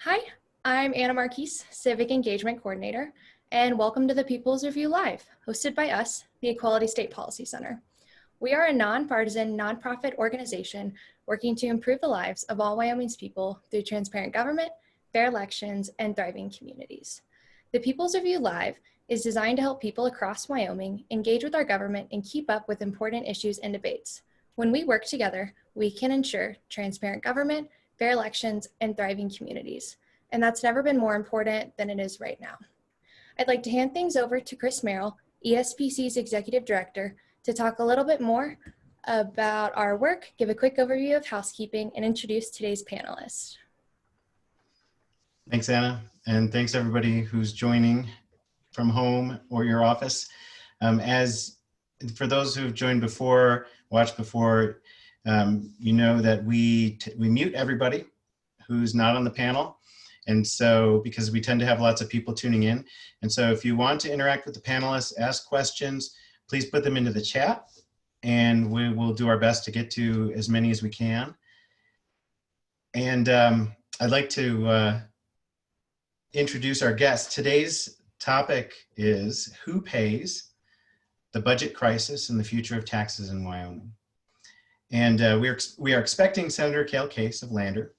Hi, I'm Anna Marquise, Civic Engagement Coordinator, and welcome to the People's Review Live, hosted by us, the Equality State Policy Center. We are a nonpartisan, nonprofit organization working to improve the lives of all Wyoming's people through transparent government, fair elections, and thriving communities. The People's Review Live is designed to help people across Wyoming engage with our government and keep up with important issues and debates. When we work together, we can ensure transparent government, fair elections, and thriving communities. And that's never been more important than it is right now. I'd like to hand things over to Chris Merrill, ESPC's Executive Director, to talk a little bit more about our work, give a quick overview of housekeeping, and introduce today's panelists. Thanks, Anna, and thanks everybody who's joining from home or your office. As for those who've joined before, watched before, you know that we mute everybody who's not on the panel. And so, because we tend to have lots of people tuning in. And so if you want to interact with the panelists, ask questions, please put them into the chat and we will do our best to get to as many as we can. And I'd like to introduce our guest. Today's topic is who pays the budget crisis and the future of taxes in Wyoming. And we are expecting Senator Cale Case of Lander.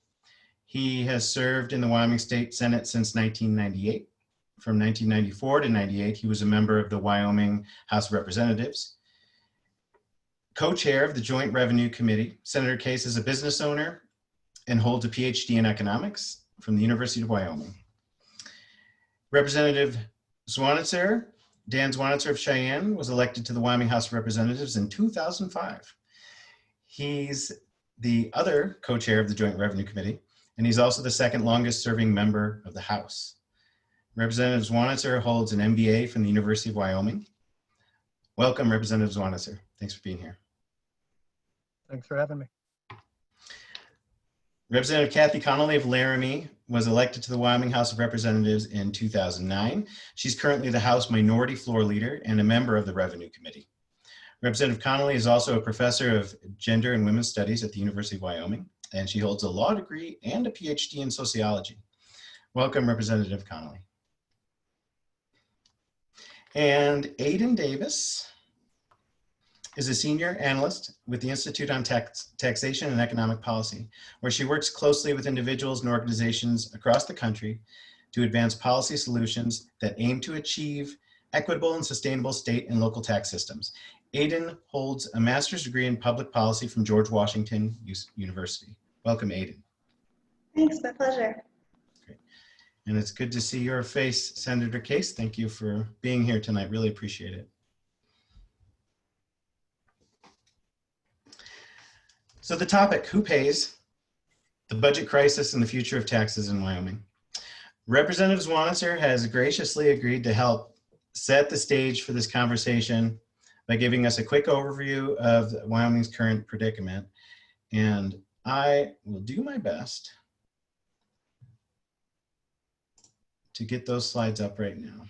He has served in the Wyoming State Senate since 1998. From 1994 to 98, he was a member of the Wyoming House of Representatives. Co-chair of the Joint Revenue Committee, Senator Case is a business owner and holds a PhD in economics from the University of Wyoming. Representative Zwonitzer, Dan Zwonitzer of Cheyenne, was elected to the Wyoming House of Representatives in 2005. He's the other co-chair of the Joint Revenue Committee, and he's also the second longest serving member of the House. Representative Zwonitzer holds an MBA from the University of Wyoming. Welcome, Representative Zwonitzer. Thanks for being here. Thanks for having me. Representative Cathy Connolly of Laramie was elected to the Wyoming House of Representatives in 2009. She's currently the House Minority Floor Leader and a member of the Revenue Committee. Representative Connolly is also a professor of gender and women's studies at the University of Wyoming, and she holds a law degree and a PhD in sociology. Welcome, Representative Connolly. And Aidan Davis is a senior analyst with the Institute on Taxation and Economic Policy, where she works closely with individuals and organizations across the country to advance policy solutions that aim to achieve equitable and sustainable state and local tax systems. Aidan holds a master's degree in public policy from George Washington University. Welcome, Aidan. Thanks, my pleasure. Great. And it's good to see your face, Senator Case. Thank you for being here tonight. Really appreciate it. So the topic, who pays the budget crisis and the future of taxes in Wyoming? Representative Zwonitzer has graciously agreed to help set the stage for this conversation by giving us a quick overview of Wyoming's current predicament. And I will do my best to get those slides up right now.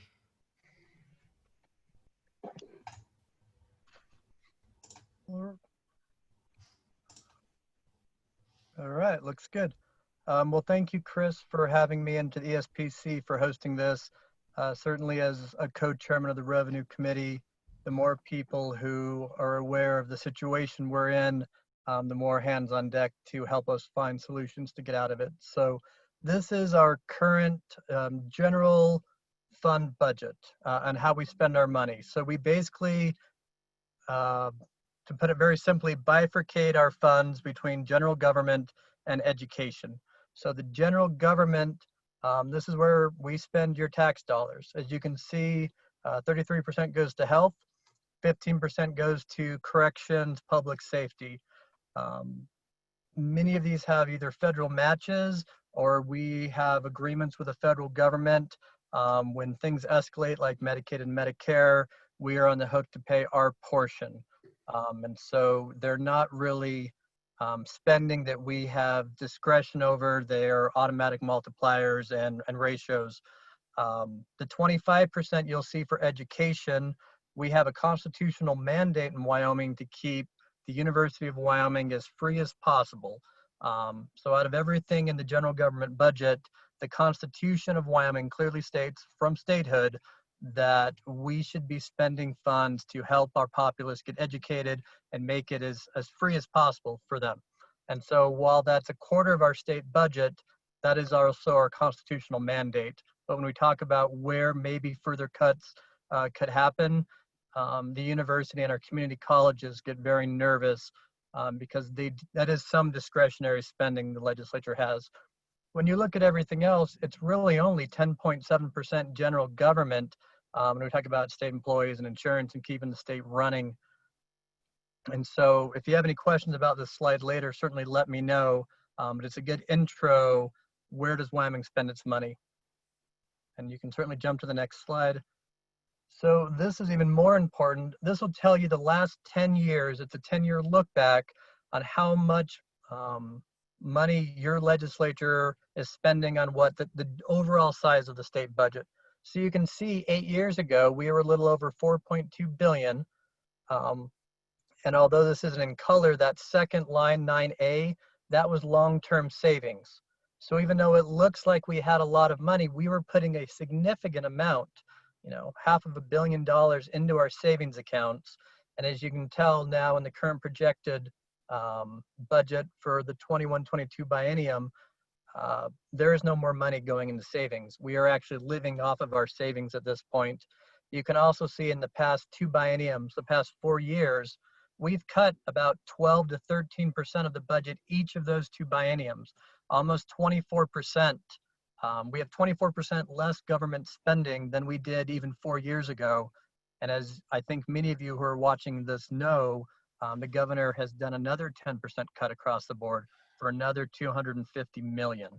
All right, looks good. Well, thank you, Chris, for having me into the ESPC for hosting this. Certainly as a co-chairman of the Revenue Committee, the more people who are aware of the situation we're in, the more hands on deck to help us find solutions to get out of it. So this is our current general fund budget and how we spend our money. So we basically, to put it very simply, bifurcate our funds between general government and education. So the general government, this is where we spend your tax dollars. As you can see, 33% goes to health, 15% goes to corrections, public safety. Many of these have either federal matches or we have agreements with the federal government. When things escalate like Medicaid and Medicare, we are on the hook to pay our portion. And so they're not really spending that we have discretion over. They're automatic multipliers and ratios. The 25% you'll see for education, we have a constitutional mandate in Wyoming to keep the University of Wyoming as free as possible. So out of everything in the general government budget, the Constitution of Wyoming clearly states from statehood that we should be spending funds to help our populace get educated and make it as free as possible for them. And so while that's a quarter of our state budget, that is also our constitutional mandate. But when we talk about where maybe further cuts could happen, the university and our community colleges get very nervous because that is some discretionary spending the legislature has. When you look at everything else, it's really only 10.7% general government when we talk about state employees and insurance and keeping the state running. And so if you have any questions about this slide later, certainly let me know. But it's a good intro. Where does Wyoming spend its money? And you can certainly jump to the next slide. So this is even more important. This will tell you the last 10 years. It's a 10-year look back on how much money your legislature is spending on what the overall size of the state budget. So you can see 8 years ago, we were a little over 4.2 billion. And although this isn't in color, that second line 9A, that was long-term savings. So even though it looks like we had a lot of money, we were putting a significant amount, $500 million into our savings accounts. And as you can tell now in the current projected budget for the 21-22 biennium, there is no more money going into savings. We are actually living off of our savings at this point. You can also see in the past 2 bienniums, the past 4 years, we've cut about 12 to 13% of the budget each of those 2 bienniums, almost 24%. We have 24% less government spending than we did even 4 years ago. And as I think many of you who are watching this know, the governor has done another 10% cut across the board for another 250 million.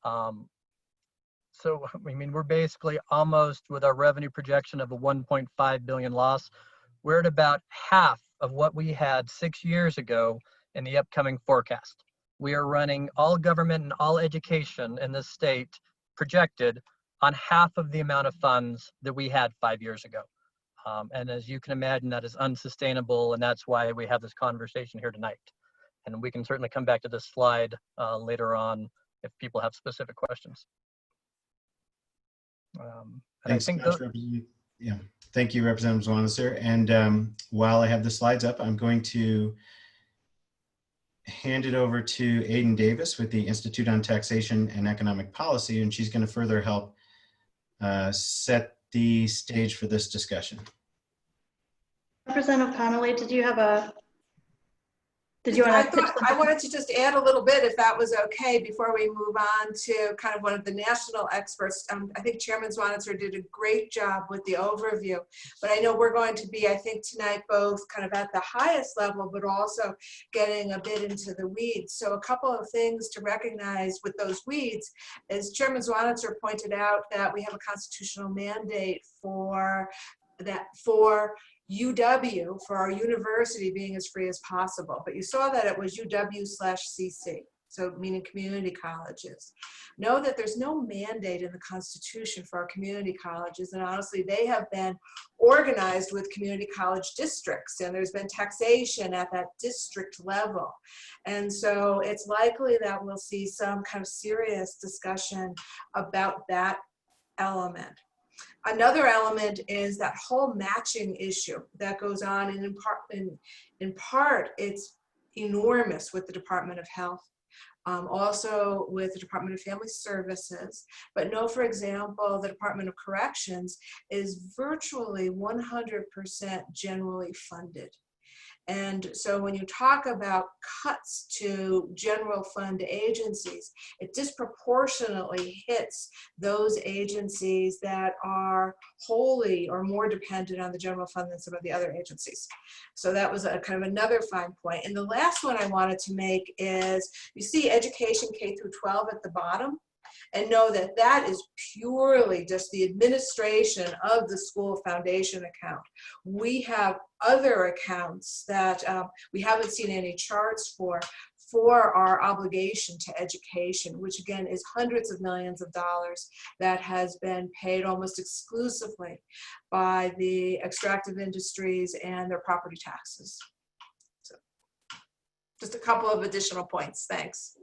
So, I mean, we're basically almost with our revenue projection of a 1.5 billion loss. We're at about half of what we had 6 years ago in the upcoming forecast. We are running all government and all education in this state projected on half of the amount of funds that we had 5 years ago. And as you can imagine, that is unsustainable, and that's why we have this conversation here tonight. And we can certainly come back to this slide later on if people have specific questions. Thanks so much, yeah. Thank you, Representative Zwonitzer. And while I have the slides up, I'm going to hand it over to Aidan Davis with the Institute on Taxation and Economic Policy, and she's going to further help set the stage for this discussion. Representative Connolly, did you want to? I wanted to just add a little bit, if that was okay, before we move on to kind of one of the national experts. I think Chairman Zwonitzer did a great job with the overview, but I know we're going to be, I think tonight, both kind of at the highest level, but also getting a bit into the weeds. So a couple of things to recognize with those weeds is Chairman Zwonitzer pointed out that we have a constitutional mandate for UW, for our university, being as free as possible. But you saw that it was UW/CC, so meaning community colleges. Know that there's no mandate in the Constitution for our community colleges, and honestly, they have been organized with community college districts, and there's been taxation at that district level. And so it's likely that we'll see some kind of serious discussion about that element. Another element is that whole matching issue that goes on, and in part it's enormous with the Department of Health, also with the Department of Family Services. But know, for example, the Department of Corrections is virtually 100% generally funded. And so when you talk about cuts to general fund agencies, it disproportionately hits those agencies that are wholly or more dependent on the general fund than some of the other agencies. So that was a kind of another fine point. And the last one I wanted to make is, you see education K through 12 at the bottom. And know that that is purely just the administration of the school foundation account. We have other accounts that we haven't seen any charts for our obligation to education, which again is hundreds of millions of dollars that has been paid almost exclusively by the extractive industries and their property taxes. So just a couple of additional points. Thanks.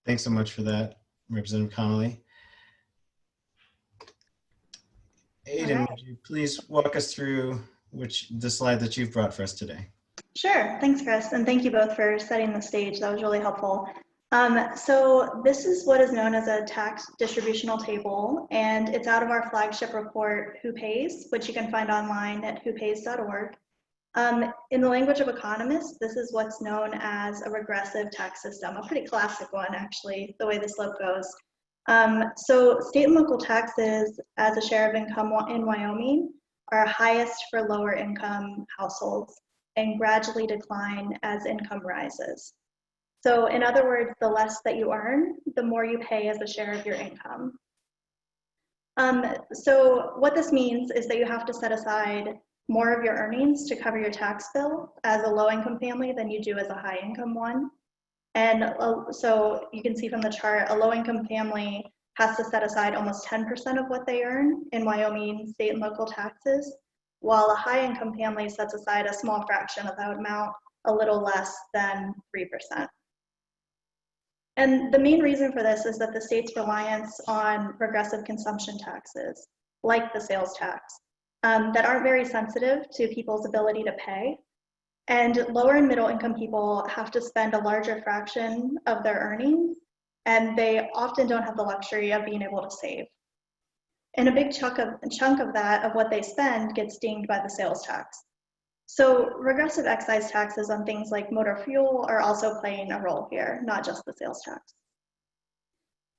Thanks so much for that. Representative Connolly. Aidan, right. would you please walk us through the slide that you've brought for us today? Sure. Thanks, Chris. And thank you both for setting the stage. That was really helpful. So this is what is known as a tax distributional table, and it's out of our flagship report, Who Pays, which you can find online at whopays.org. In the language of economists, this is what's known as a regressive tax system, a pretty classic one, actually, the way the slope goes. So state and local taxes as a share of income in Wyoming are highest for lower income households and gradually decline as income rises. So in other words, the less that you earn, the more you pay as a share of your income. So what this means is that you have to set aside more of your earnings to cover your tax bill as a low-income family than you do as a high-income one. And so you can see from the chart, a low-income family has to set aside almost 10% of what they earn in Wyoming state and local taxes, while a high-income family sets aside a small fraction of that amount, a little less than 3%. And the main reason for this is that the state's reliance on regressive consumption taxes, like the sales tax, that aren't very sensitive to people's ability to pay. And lower and middle income people have to spend a larger fraction of their earnings, and they often don't have the luxury of being able to save. And a big chunk of that, of what they spend, gets dinged by the sales tax. So regressive excise taxes on things like motor fuel are also playing a role here, not just the sales tax.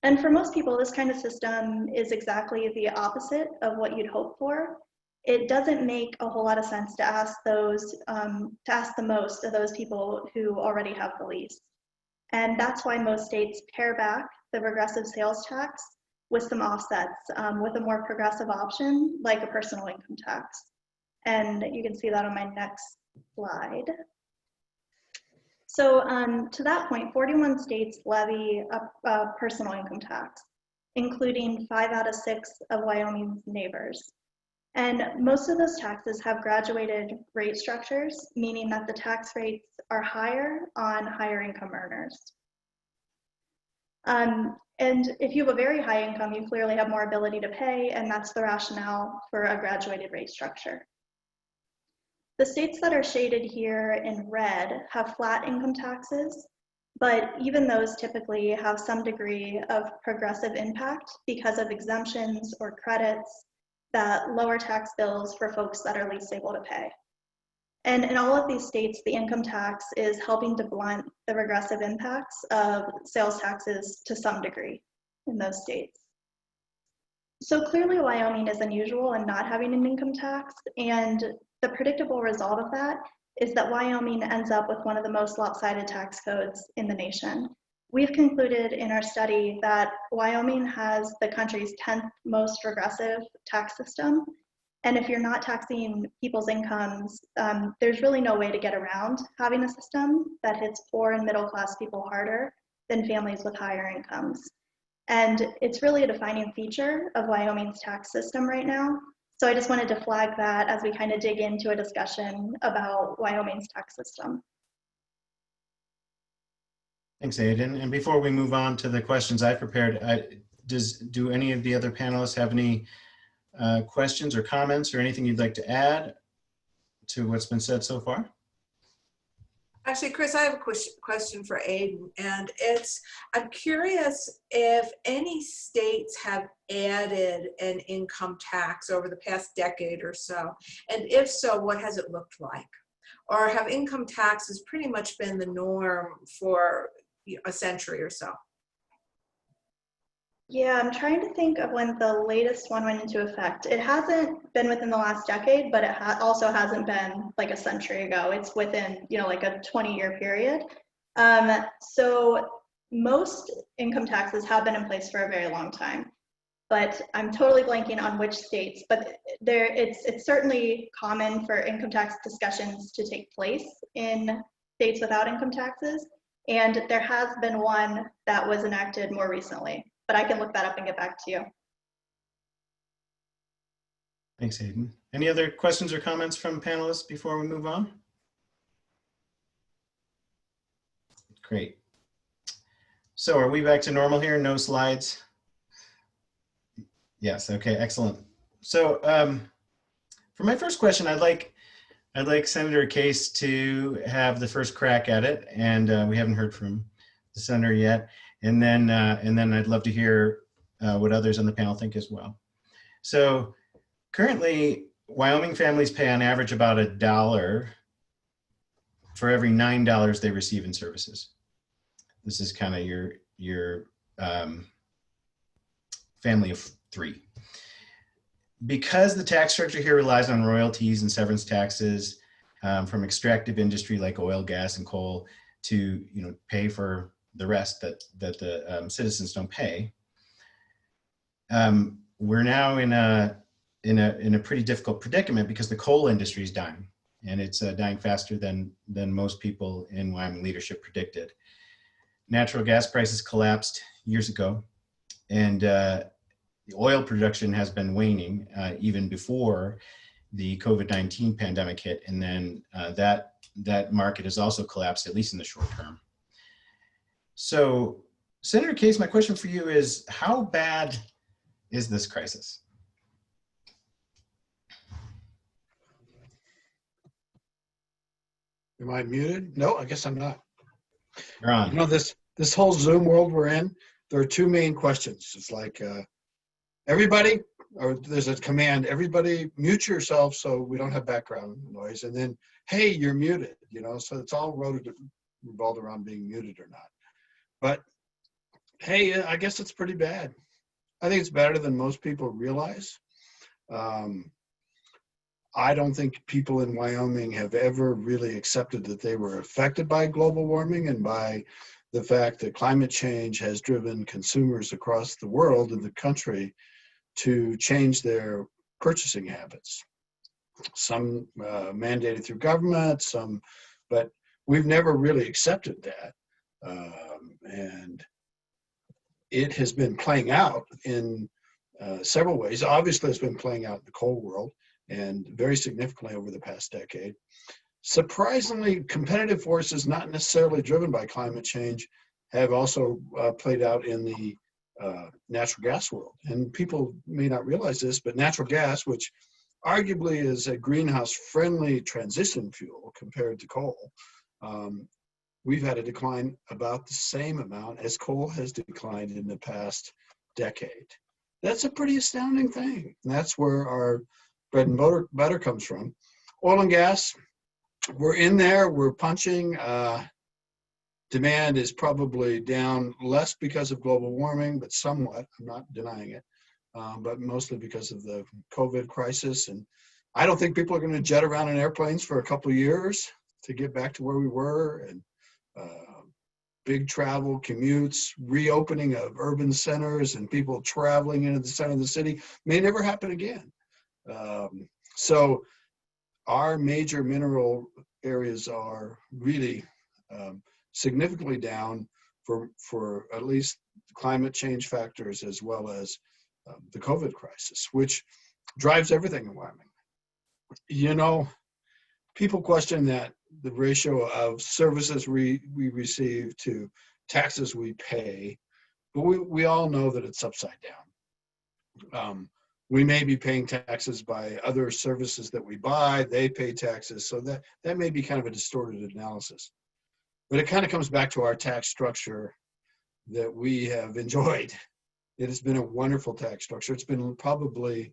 And for most people, this kind of system is exactly the opposite of what you'd hope for. It doesn't make a whole lot of sense to ask the most of those people who already have the least. And that's why most states pare back the regressive sales tax with some offsets, with a more progressive option, like a personal income tax. And you can see that on my next slide. So to that point, 41 states levy a personal income tax, including 5 out of 6 of Wyoming's neighbors. And most of those taxes have graduated rate structures, meaning that the tax rates are higher on higher income earners. And if you have a very high income, you clearly have more ability to pay, and that's the rationale for a graduated rate structure. The states that are shaded here in red have flat income taxes, but even those typically have some degree of progressive impact because of exemptions or credits that lower tax bills for folks that are least able to pay. And in all of these states, the income tax is helping to blunt the regressive impacts of sales taxes to some degree in those states. So clearly Wyoming is unusual in not having an income tax, and the predictable result of that is that Wyoming ends up with one of the most lopsided tax codes in the nation. We've concluded in our study that Wyoming has the country's 10th most regressive tax system. And if you're not taxing people's incomes, there's really no way to get around having a system that hits poor and middle class people harder than families with higher incomes. And it's really a defining feature of Wyoming's tax system right now. So I just wanted to flag that as we kind of dig into a discussion about Wyoming's tax system. Thanks, Aidan. And before we move on to the questions I prepared, do any of the other panelists have any questions or comments or anything you'd like to add to what's been said so far? Actually, Chris, I have a question for Aidan, and I'm curious if any states have added an income tax over the past decade or so, and if so, what has it looked like? Or have income taxes pretty much been the norm for a century or so? Yeah, I'm trying to think of when the latest one went into effect. It hasn't been within the last decade, but it also hasn't been like a century ago. It's within, like a 20-year period. So most income taxes have been in place for a very long time, but I'm totally blanking on which states, but it's certainly common for income tax discussions to take place in states without income taxes. And there has been one that was enacted more recently, but I can look that up and get back to you. Thanks, Aidan. Any other questions or comments from panelists before we move on? Great. So are we back to normal here? No slides? Yes, okay, excellent. So for my first question, I'd like Senator Case to have the first crack at it, and we haven't heard from the senator yet. And then I'd love to hear what others on the panel think as well. So currently, Wyoming families pay on average about $1 for every $9 they receive in services. This is kind of your family of 3. Because the tax structure here relies on royalties and severance taxes from extractive industry like oil, gas, and coal to pay for the rest that the citizens don't pay, we're now in a pretty difficult predicament because the coal industry is dying, and it's dying faster than most people in Wyoming leadership predicted. Natural gas prices collapsed years ago, and the oil production has been waning even before the COVID-19 pandemic hit, and then that market has also collapsed, at least in the short term. So, Senator Case, my question for you is, how bad is this crisis? Am I muted? No, I guess I'm not. You're on. You know, this whole Zoom world we're in, there are 2 main questions. It's like everybody, or there's a command, everybody mute yourself so we don't have background noise. And then, hey, you're muted, so it's all revolved around being muted or not. But hey, I guess it's pretty bad. I think it's better than most people realize. I don't think people in Wyoming have ever really accepted that they were affected by global warming and by the fact that climate change has driven consumers across the world and the country to change their purchasing habits. Some mandated through government, but we've never really accepted that. And it has been playing out in several ways. Obviously, it's been playing out in the coal world, and very significantly over the past decade. Surprisingly, competitive forces not necessarily driven by climate change have also played out in the natural gas world. And people may not realize this, but natural gas, which arguably is a greenhouse-friendly transition fuel compared to coal, we've had a decline about the same amount as coal has declined in the past decade. That's a pretty astounding thing. And that's where our bread and butter comes from. Oil and gas, we're in there, we're punching. Demand is probably down less because of global warming, but somewhat, I'm not denying it, but mostly because of the COVID crisis. And I don't think people are going to jet around in airplanes for a couple of years to get back to where we were. And big travel, commutes, reopening of urban centers and people traveling into the center of the city may never happen again. So our major mineral areas are really significantly down for at least climate change factors as well as the COVID crisis, which drives everything in Wyoming. People question that the ratio of services we receive to taxes we pay, but we all know that it's upside down. We may be paying taxes by other services that we buy, they pay taxes, so that may be kind of a distorted analysis. But it kind of comes back to our tax structure that we have enjoyed. It has been a wonderful tax structure. It's been probably,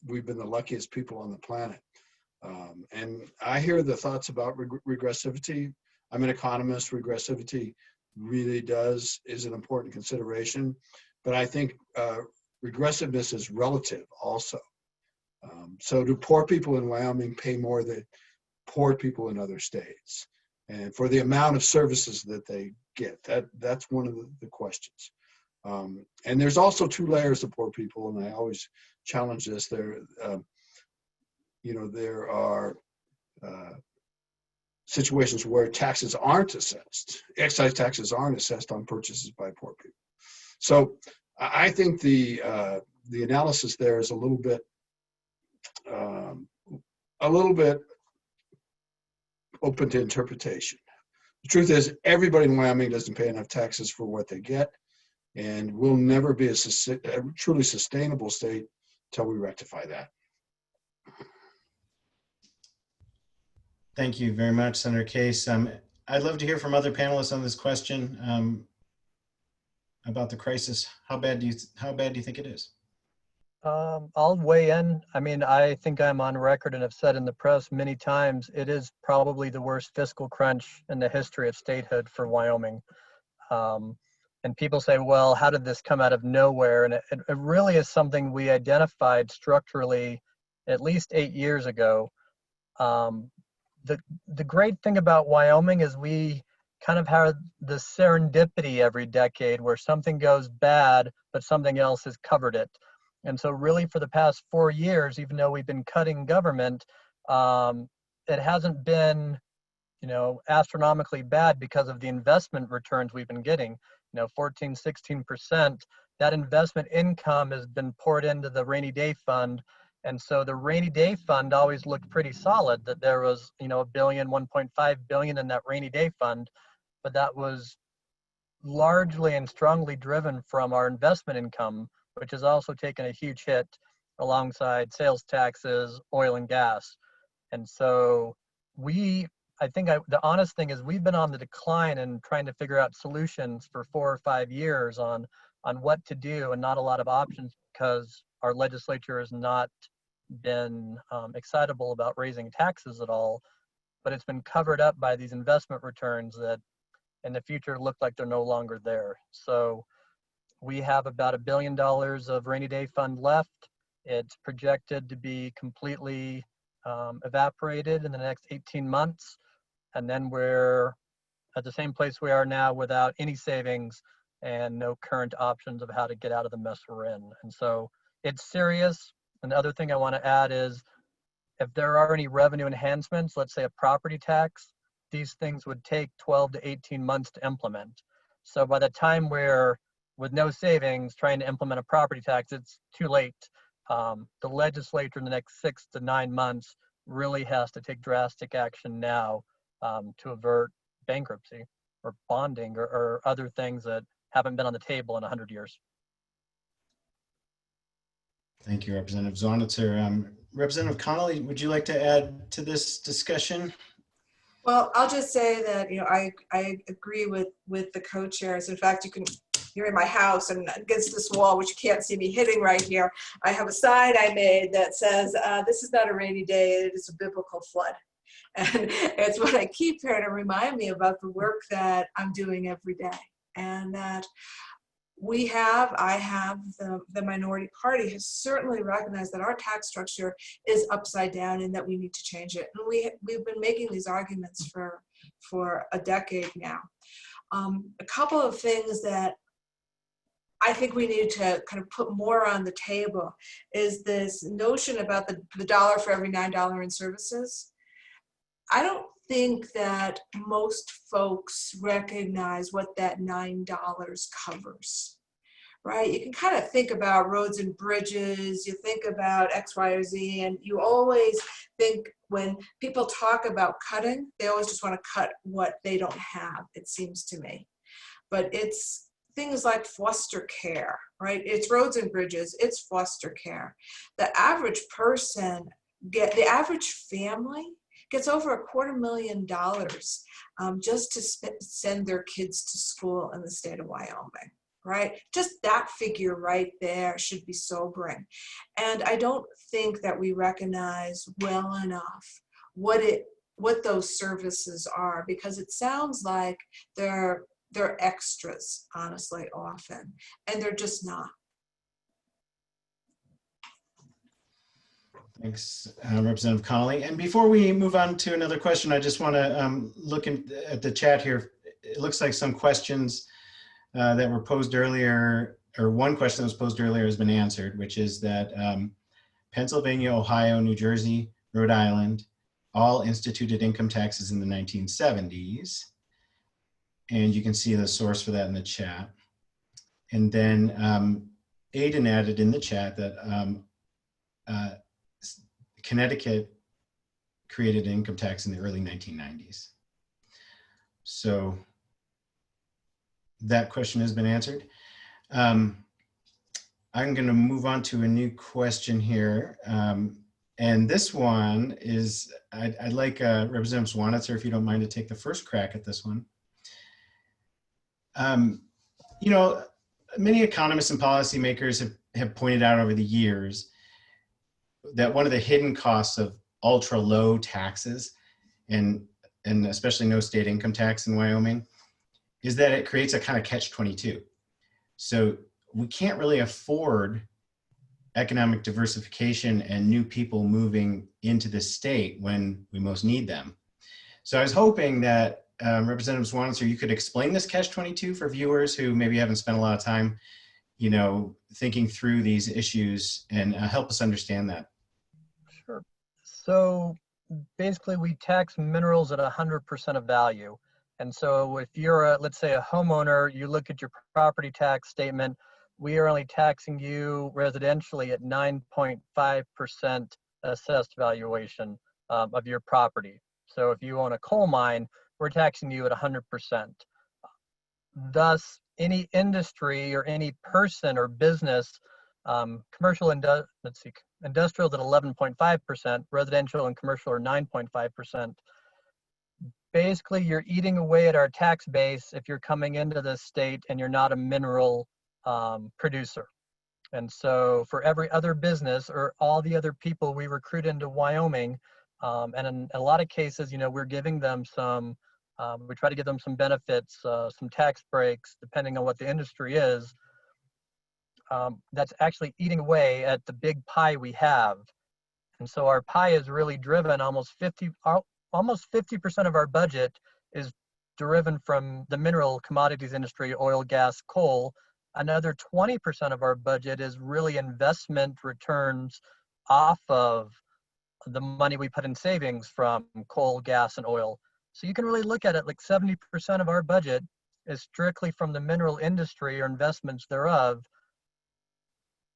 we've been the luckiest people on the planet. And I hear the thoughts about regressivity. I'm an economist. Regressivity really is an important consideration. But I think regressiveness is relative also. So do poor people in Wyoming pay more than poor people in other states? And for the amount of services that they get, that's one of the questions. And there's also 2 layers of poor people, and I always challenge this. There are situations where taxes aren't assessed. Excise taxes aren't assessed on purchases by poor people. So I think the analysis there is a little bit open to interpretation. The truth is, everybody in Wyoming doesn't pay enough taxes for what they get, and we'll never be a truly sustainable state until we rectify that. Thank you very much, Senator Case. I'd love to hear from other panelists on this question about the crisis. How bad do you think it is? I'll weigh in. I mean, I think I'm on record and have said in the press many times, it is probably the worst fiscal crunch in the history of statehood for Wyoming. And people say, well, how did this come out of nowhere? And it really is something we identified structurally at least 8 years ago. The great thing about Wyoming is we kind of have the serendipity every decade where something goes bad, but something else has covered it. And so really for the past 4 years, even though we've been cutting government, it hasn't been, astronomically bad because of the investment returns we've been getting, 14, 16%. That investment income has been poured into the rainy day fund. And so the rainy day fund always looked pretty solid, that there was, $1 billion, $1.5 billion in that rainy day fund, but that was largely and strongly driven from our investment income, which has also taken a huge hit alongside sales taxes, oil and gas. And so the honest thing is we've been on the decline and trying to figure out solutions for 4 or 5 years on what to do, and not a lot of options because our legislature has not been excitable about raising taxes at all, but it's been covered up by these investment returns that in the future look like they're no longer there. So we have about $1 billion of rainy day fund left. It's projected to be completely evaporated in the next 18 months. And then we're at the same place we are now without any savings and no current options of how to get out of the mess we're in. And so it's serious. And the other thing I want to add is if there are any revenue enhancements, let's say a property tax, these things would take 12 to 18 months to implement. So by the time we're with no savings trying to implement a property tax, it's too late. The legislature in the next 6 to 9 months really has to take drastic action now to avert bankruptcy or bonding or other things that haven't been on the table in 100 years. Thank you, Representative Zwonitzer. Representative Connolly, would you like to add to this discussion? Well, I'll just say that, I agree with the co-chairs. In fact, you're in my house and against this wall, which you can't see me hitting right here, I have a sign I made that says, this is not a rainy day, it is a biblical flood. And it's what I keep hearing to remind me about the work that I'm doing every day. And that I have, the minority party has certainly recognized that our tax structure is upside down and that we need to change it. And we've been making these arguments for a decade now. A couple of things that I think we need to kind of put more on the table is this notion about the dollar for every $9 in services. I don't think that most folks recognize what that $9 covers, right? You can kind of think about roads and bridges, you think about X, Y, or Z, and you always think when people talk about cutting, they always just want to cut what they don't have, it seems to me. But it's things like foster care, right? It's roads and bridges, it's foster care. The average person, the average family gets over $250,000 just to send their kids to school in the state of Wyoming, right? Just that figure right there should be sobering. And I don't think that we recognize well enough what those services are, because it sounds like they're extras, honestly, often, and they're just not. Thanks, Representative Connolly. And before we move on to another question, I just want to look at the chat here. It looks like some questions that were posed earlier, or one question that was posed earlier has been answered, which is that Pennsylvania, Ohio, New Jersey, Rhode Island all instituted income taxes in the 1970s. And you can see the source for that in the chat. And then Aidan added in the chat that Connecticut created an income tax in the early 1990s. So that question has been answered. I'm going to move on to a new question here. And this one is, I'd like Representative Zwonitzer, if you don't mind, to take the first crack at this one. You know, many economists and policymakers have pointed out over the years that one of the hidden costs of ultra low taxes, and especially no state income tax in Wyoming, is that it creates a kind of catch-22. So we can't really afford economic diversification and new people moving into the state when we most need them. So I was hoping that Representative Zwonitzer, you could explain this catch-22 for viewers who maybe haven't spent a lot of time, you know, thinking through these issues, and help us understand that. Sure. So basically we tax minerals at 100% of value. And so if you're, let's say, a homeowner, you look at your property tax statement, we are only taxing you residentially at 9.5% assessed valuation of your property. So if you own a coal mine, we're taxing you at 100%. Thus, any industry or any person or business, industrial is at 11.5%, residential and commercial are 9.5%. Basically, you're eating away at our tax base if you're coming into this state and you're not a mineral producer. And so for every other business or all the other people we recruit into Wyoming, and in a lot of cases, you know, we're giving them some, we try to give them some benefits, some tax breaks, depending on what the industry is. That's actually eating away at the big pie we have. And so our pie is really driven, almost 50% of our budget is driven from the mineral commodities industry, oil, gas, coal. Another 20% of our budget is really investment returns off of the money we put in savings from coal, gas, and oil. So you can really look at it like 70% of our budget is strictly from the mineral industry or investments thereof.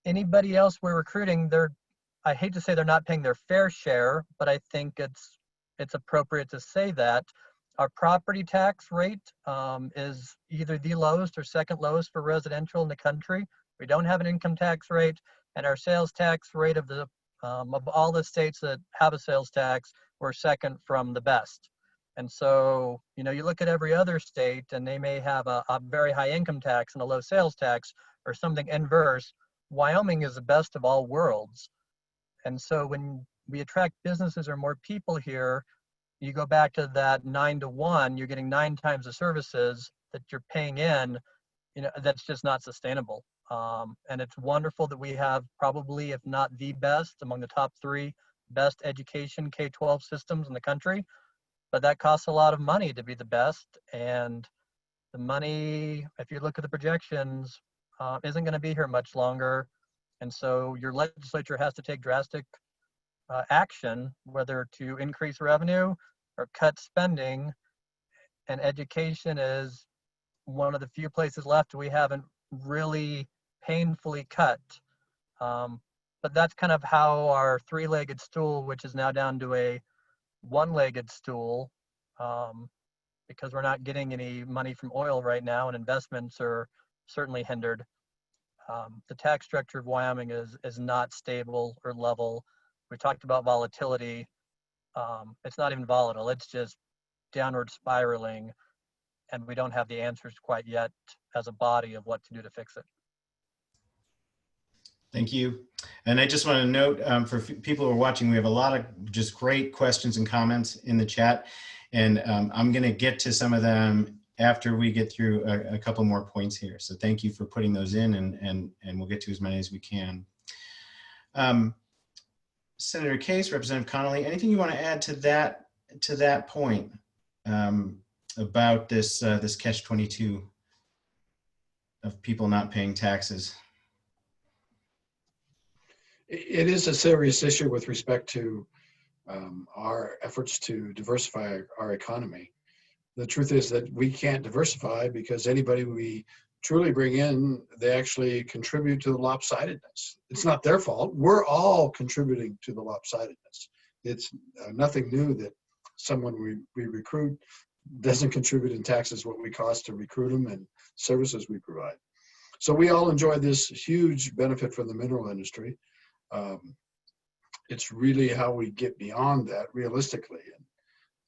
Anybody else we're recruiting, I hate to say they're not paying their fair share, but I think it's appropriate to say that. Our property tax rate is either the lowest or second lowest for residential in the country. We don't have an income tax rate, and our sales tax rate of all the states that have a sales tax, we're second from the best. And so, you know, you look at every other state and they may have a very high income tax and a low sales tax or something inverse. Wyoming is the best of all worlds. And so when we attract businesses or more people here, you go back to that 9 to 1, you're getting 9 times the services that you're paying in, you know, that's just not sustainable. And it's wonderful that we have probably, if not the best, among the top 3 best education K-12 systems in the country. But that costs a lot of money to be the best. And the money, if you look at the projections, isn't going to be here much longer. And so your legislature has to take drastic action, whether to increase revenue or cut spending. And education is one of the few places left we haven't really painfully cut. But that's kind of how our 3-legged stool, which is now down to a 1-legged stool, because we're not getting any money from oil right now and investments are certainly hindered. The tax structure of Wyoming is not stable or level. We talked about volatility. It's not even volatile, it's just downward spiraling, and we don't have the answers quite yet as a body of what to do to fix it. Thank you. And I just want to note for people who are watching, we have a lot of just great questions and comments in the chat. And I'm going to get to some of them after we get through a couple more points here. So thank you for putting those in, and we'll get to as many as we can. Senator Case, Representative Connolly, anything you want to add to that point about this catch-22 of people not paying taxes? It is a serious issue with respect to our efforts to diversify our economy. The truth is that we can't diversify because anybody we truly bring in, they actually contribute to the lopsidedness. It's not their fault. We're all contributing to the lopsidedness. It's nothing new that someone we recruit doesn't contribute in taxes what we cost to recruit them and services we provide. So we all enjoy this huge benefit from the mineral industry. It's really how we get beyond that realistically.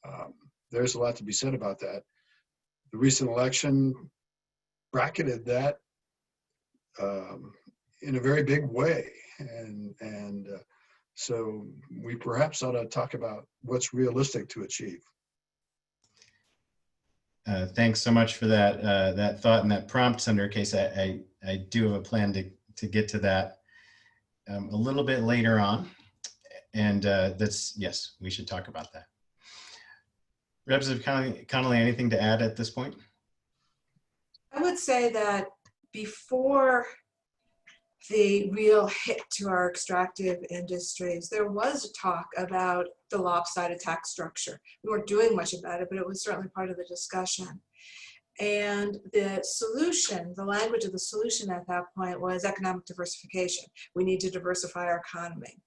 And there's a lot to be said about that. The recent election bracketed that in a very big way. And so we perhaps ought to talk about what's realistic to achieve. Thanks so much for that that thought and that prompt, Senator Case. I do have a plan to get to that a little bit later on. And yes, we should talk about that. Representative Connolly, anything to add at this point? I would say that before the real hit to our extractive industries, there was talk about the lopsided tax structure. We weren't doing much about it, but it was certainly part of the discussion. And the solution, the language of the solution at that point was economic diversification. We need to diversify our economy.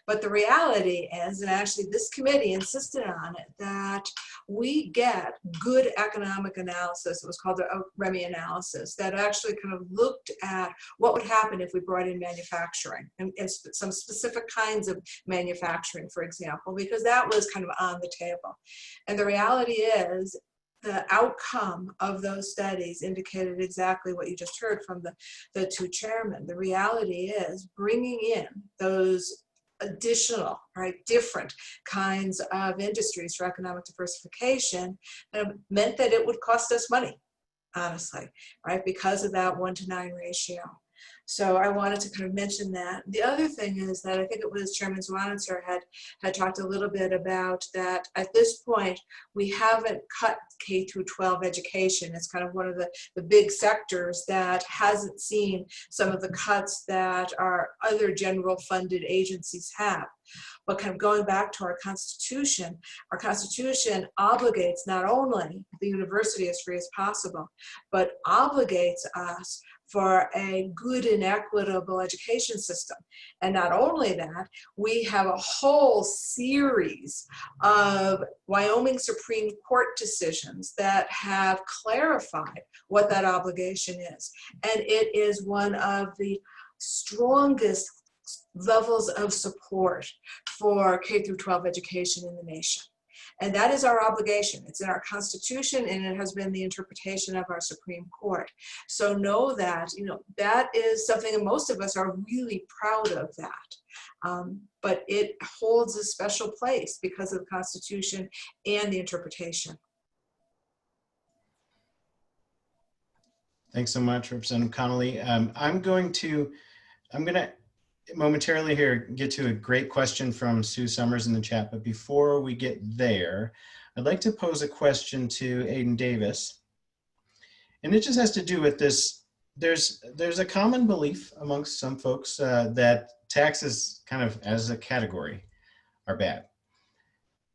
But the reality is, and actually this committee insisted on it, that we get good economic analysis. It was called the REMI analysis that actually kind of looked at what would happen if we brought in manufacturing and some specific kinds of manufacturing, for example, because that was kind of on the table. And the reality is, the outcome of those studies indicated exactly what you just heard from the two chairmen. The reality is bringing in those additional, right, different kinds of industries for economic diversification meant that it would cost us money, honestly, right, because of that 1-to-9 ratio. So I wanted to kind of mention that. The other thing is that I think it was Chairman Zwonitzer had talked a little bit about that at this point, we haven't cut K through 12 education. It's kind of one of the big sectors that hasn't seen some of the cuts that our other general funded agencies have. But kind of going back to our Constitution obligates not only the university as free as possible, but obligates us for a good and equitable education system. And not only that, we have a whole series of Wyoming Supreme Court decisions that have clarified what that obligation is. And it is one of the strongest levels of support for K through 12 education in the nation. And that is our obligation. It's in our Constitution, and it has been the interpretation of our Supreme Court. So know that, that is something that most of us are really proud of that. But it holds a special place because of the Constitution and the interpretation. Thanks so much, Representative Connolly. I'm going to momentarily here get to a great question from Sue Summers in the chat, but before we get there, I'd like to pose a question to Aidan Davis. And it just has to do with this. There's a common belief amongst some folks that taxes kind of as a category are bad.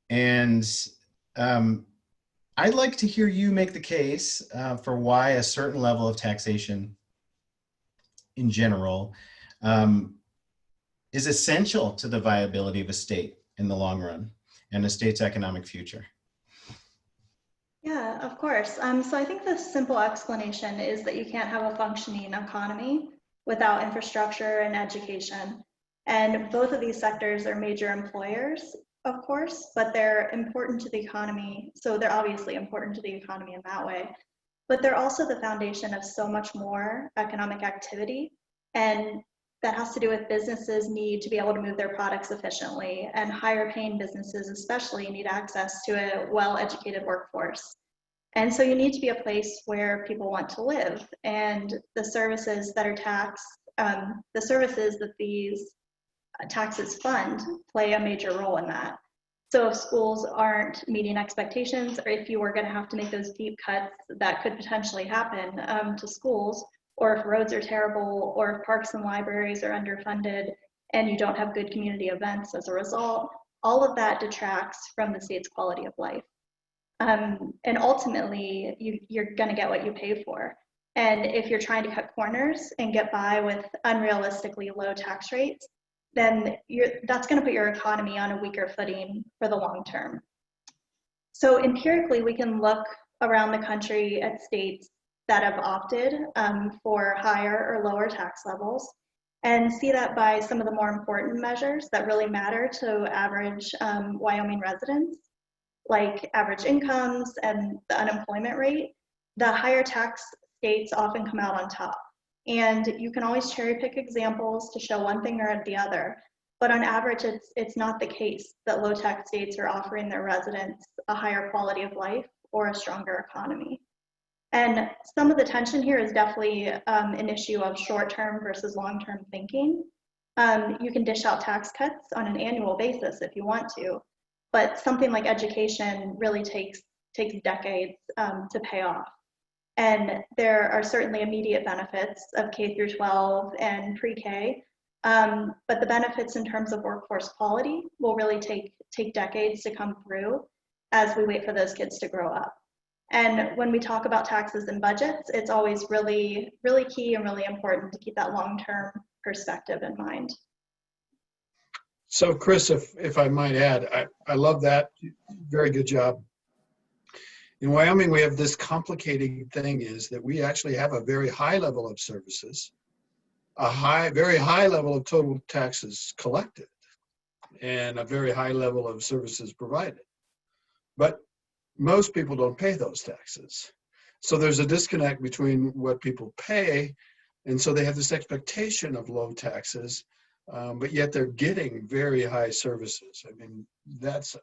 And I'd like to hear you make the case for why a certain level of taxation in general is essential to the viability of a state in the long run and a state's economic future. Yeah, of course. So I think the simple explanation is that you can't have a functioning economy without infrastructure and education. And both of these sectors are major employers, of course, but they're important to the economy. So they're obviously important to the economy in that way, but they're also the foundation of so much more economic activity. And that has to do with businesses need to be able to move their products efficiently, and higher paying businesses especially need access to a well-educated workforce. And so you need to be a place where people want to live, and the services that are taxed, the services that these taxes fund play a major role in that. So if schools aren't meeting expectations, or if you were going to have to make those deep cuts that could potentially happen to schools, or if roads are terrible, or if parks and libraries are underfunded, and you don't have good community events as a result, all of that detracts from the state's quality of life. And ultimately, you're going to get what you pay for. And if you're trying to cut corners and get by with unrealistically low tax rates, then that's going to put your economy on a weaker footing for the long term. So empirically, we can look around the country at states that have opted for higher or lower tax levels and see that by some of the more important measures that really matter to average Wyoming residents, like average incomes and the unemployment rate. The higher tax states often come out on top. And you can always cherry pick examples to show one thing or the other. But on average, it's not the case that low tax states are offering their residents a higher quality of life or a stronger economy. And some of the tension here is definitely an issue of short-term versus long-term thinking. You can dish out tax cuts on an annual basis if you want to, but something like education really takes decades to pay off. And there are certainly immediate benefits of K through 12 and pre-K, but the benefits in terms of workforce quality will really take decades to come through as we wait for those kids to grow up. And when we talk about taxes and budgets, it's always really, really key and really important to keep that long-term perspective in mind. So Chris, if I might add, I love that. Very good job. In Wyoming, we have this complicated thing is that we actually have a very high level of services, very high level of total taxes collected, and a very high level of services provided. But most people don't pay those taxes. So there's a disconnect between what people pay, and so they have this expectation of low taxes, but yet they're getting very high services. I mean, that's,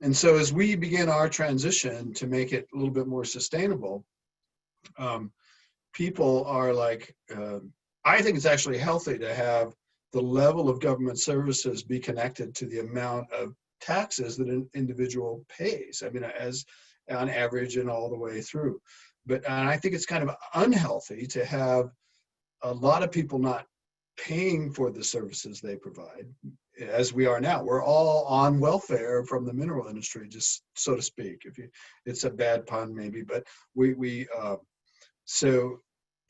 and so as we begin our transition to make it a little bit more sustainable, people are like, I think it's actually healthy to have the level of government services be connected to the amount of taxes that an individual pays. I mean, as on average and all the way through. But I think it's kind of unhealthy to have a lot of people not paying for the services they provide, as we are now. We're all on welfare from the mineral industry, just so to speak. It's a bad pun maybe, but so